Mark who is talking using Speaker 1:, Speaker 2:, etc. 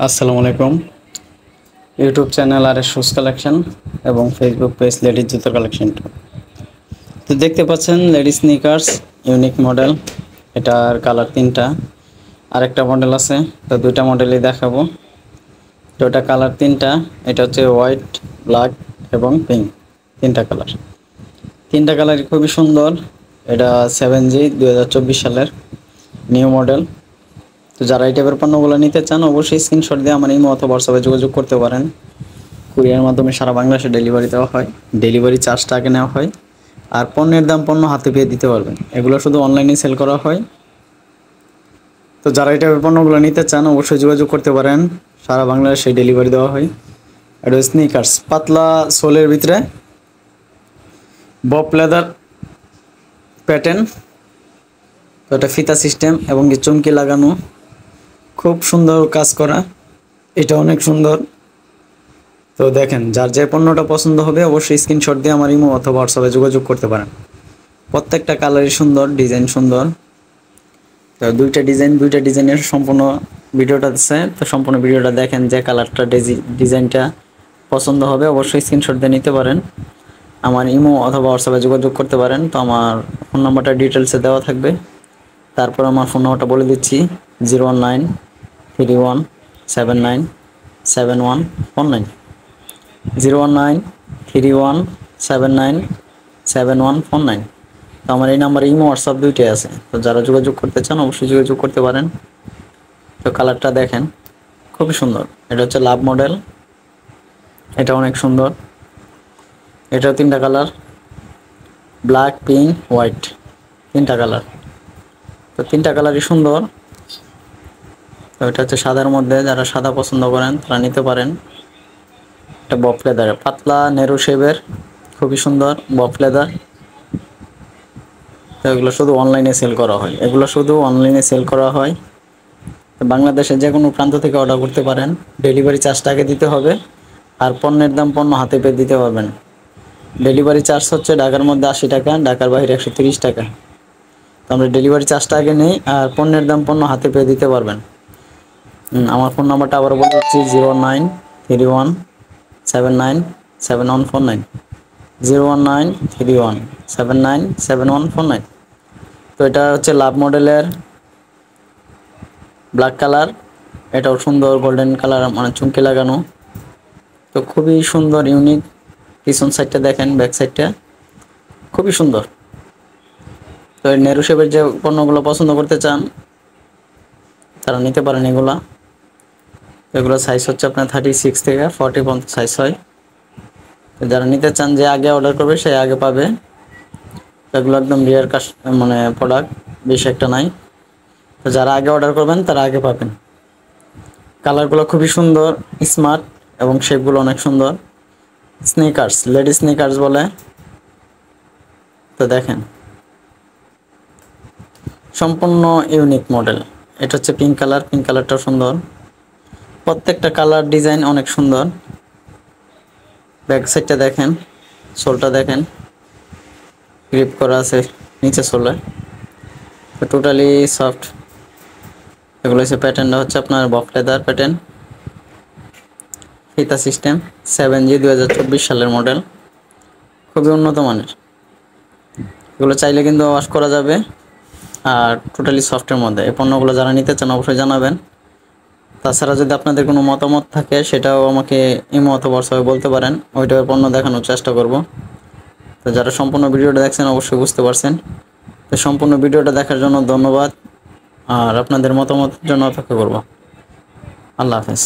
Speaker 1: আসসালামু আলাইকুম। YouTube channel আর S shoes collection এবং ফেসবুক পেজ লেডিস জুতোর কালেকশন। তো দেখতে পাচ্ছেন লেডিস স্নিকার্স ইউনিক মডেল। এটার কালার তিনটা, আরেকটা মডেল আছে, তো দুইটা মডেলই দেখাবো। তো এটা কালার তিনটা, এটা হচ্ছে হোয়াইট, ব্ল্যাক এবং পিঙ্ক, তিনটা কালার। তিনটা কালারই খুবই সুন্দর। এটা 7G 2024 সালের নিউ মডেল। তো যারা এই টাইপের পণ্যগুলো নিতে চান অবশ্যই স্ক্রিনশট দিয়ে আমার ইমো অথবা হোয়াটসঅ্যাপে যোগাযোগ করতে পারেন। কুরিয়ার মাধ্যমে সারা বাংলাদেশে ডেলিভারি দেওয়া হয়, ডেলিভারি চার্জটা আগে নেওয়া হয়, আর পণ্যের দাম পণ্য হাতে পেয়ে দিতে পারবেন। এগুলো শুধু অনলাইনে সেল করা হয়। তো যারা এই টাইপের পণ্যগুলো নিতে চান অবশ্যই যোগাযোগ করতে পারেন, সারা বাংলাদেশে ডেলিভারি দেওয়া হয়। এটা স্নিকার্স পাতলা সোলের ভিতরে বব লেদার প্যাটার্ন। তো এটা ফিতা সিস্টেম এবং কি চুমকি লাগানো, খুব সুন্দর কাজ করা, এটা অনেক সুন্দর। তো দেখেন, যার যে পণ্যটা পছন্দ হবে অবশ্যই স্ক্রিনশট দিয়ে আমার ইমো অথবা হোয়াটসঅ্যাপে যোগাযোগ করতে পারেন। প্রত্যেকটা কালারই সুন্দর, ডিজাইন সুন্দর। তো দুইটা ডিজাইনের সম্পূর্ণ ভিডিওটা দিচ্ছে, তো সম্পূর্ণ ভিডিওটা দেখেন। যে কালারটা ডিজাইনটা পছন্দ হবে অবশ্যই স্ক্রিনশট দিয়ে নিতে পারেন, আমার ইমো অথবা হোয়াটসঅ্যাপে যোগাযোগ করতে পারেন। তো আমার ফোন নাম্বারটা ডিটেলসে দেওয়া থাকবে। তারপর আমার ফোন নাম্বারটা বলে দিচ্ছি, 01931797149, 01931797149। তো আমার এই নাম্বারে ইমো হোয়াটসঅ্যাপ দুইটাই আছে। তো যারা যোগাযোগ করতে চান অবশ্যই যোগাযোগ করতে পারেন। তো কালারটা দেখেন, খুবই সুন্দর। এটা হচ্ছে লাভ মডেল, এটা অনেক সুন্দর। এটাও তিনটা কালার, ব্ল্যাক, পিঙ্ক, হোয়াইট, তিনটা কালার। তো তিনটা কালারই সুন্দর। তো এটা হচ্ছে সাদার মধ্যে, যারা সাদা পছন্দ করেন তারা নিতে পারেন। এটা বব লেদার, পাতলা নেরো শেপের, খুবই সুন্দর বব লেদার। তো এগুলো শুধু অনলাইনে সেল করা হয়, তো বাংলাদেশের যে কোনো প্রান্ত থেকে অর্ডার করতে পারেন। ডেলিভারি চার্জটা আগে দিতে হবে, আর পণ্যের দাম পণ্য হাতে পেয়ে দিতে পারবেন। ডেলিভারি চার্জ হচ্ছে ঢাকার মধ্যে 80 টাকা, ঢাকার বাইরে 130 টাকা। তো আমরা ডেলিভারি চার্জটা আগে নেই, আর পণ্যের দাম পণ্য হাতে পেয়ে দিতে পারবেন। আমার ফোন নাম্বারটা আবার বলে দিচ্ছি, 09317979149, 01931797149। তো এটা হচ্ছে লাভ মডেলের ব্ল্যাক কালার, এটাও সুন্দর গোল্ডেন কালার, মানে চুমকি লাগানো। তো খুবই সুন্দর ইউনিক। পিছন সাইডটা দেখেন, ব্যাক সাইডটা খুবই সুন্দর। তো এই নেরু শেপের যে পণ্যগুলো পছন্দ করতে চান তারা নিতে পারেন এগুলো সাইজ হচ্ছে আপনার 36 থেকে 40 পর্যন্ত সাইজ হয়। তো যারা নিতে চান যে আগে অর্ডার করবে সে আগে পাবে। এগুলো একদম রিয়ার মানে প্রোডাক্ট, বেশি একটা নাই। তো যারা আগে অর্ডার করবেন তারা আগে পাবেন। কালারগুলো খুবই সুন্দর, স্মার্ট, এবং শেপগুলো অনেক সুন্দর। স্নিকার্স, লেডিস স্নিকার্স বলে। তো দেখেন, সম্পূর্ণ ইউনিক মডেল। এটা হচ্ছে পিঙ্ক কালার, পিঙ্ক কালারটাও সুন্দর। প্রত্যেকটা কালার ডিজাইন অনেক সুন্দর। ব্যাক সাইডটা দেখেন, সোলটা দেখেন, গ্রিপ করা আছে নিচে সোলে, তো টোটালি সফট। এগুলো হচ্ছে প্যাটার্নটা হচ্ছে আপনার বব লেদার প্যাটার্ন, ফিতা সিস্টেম, 7G 2024 সালের মডেল, খুবই উন্নত মানের। এগুলো চাইলে কিন্তু ওয়াশ করা যাবে, আর টোটালি সফটের মধ্যে। এই পণ্যগুলো যারা নিতে চান অবশ্যই জানাবেন। তাছাড়া যদি আপনাদের কোনো মতামত থাকে সেটাও আমাকে ইমো অথবা হোয়াটসঅ্যাপে বলতে পারেন, ওইটার পণ্য দেখানোর চেষ্টা করব। তো যারা সম্পূর্ণ ভিডিওটা দেখছেন অবশ্যই বুঝতে পারছেন। তো সম্পূর্ণ ভিডিওটা দেখার জন্য ধন্যবাদ, আর আপনাদের মতামতের জন্য অপেক্ষা করব। আল্লাহ হাফেজ।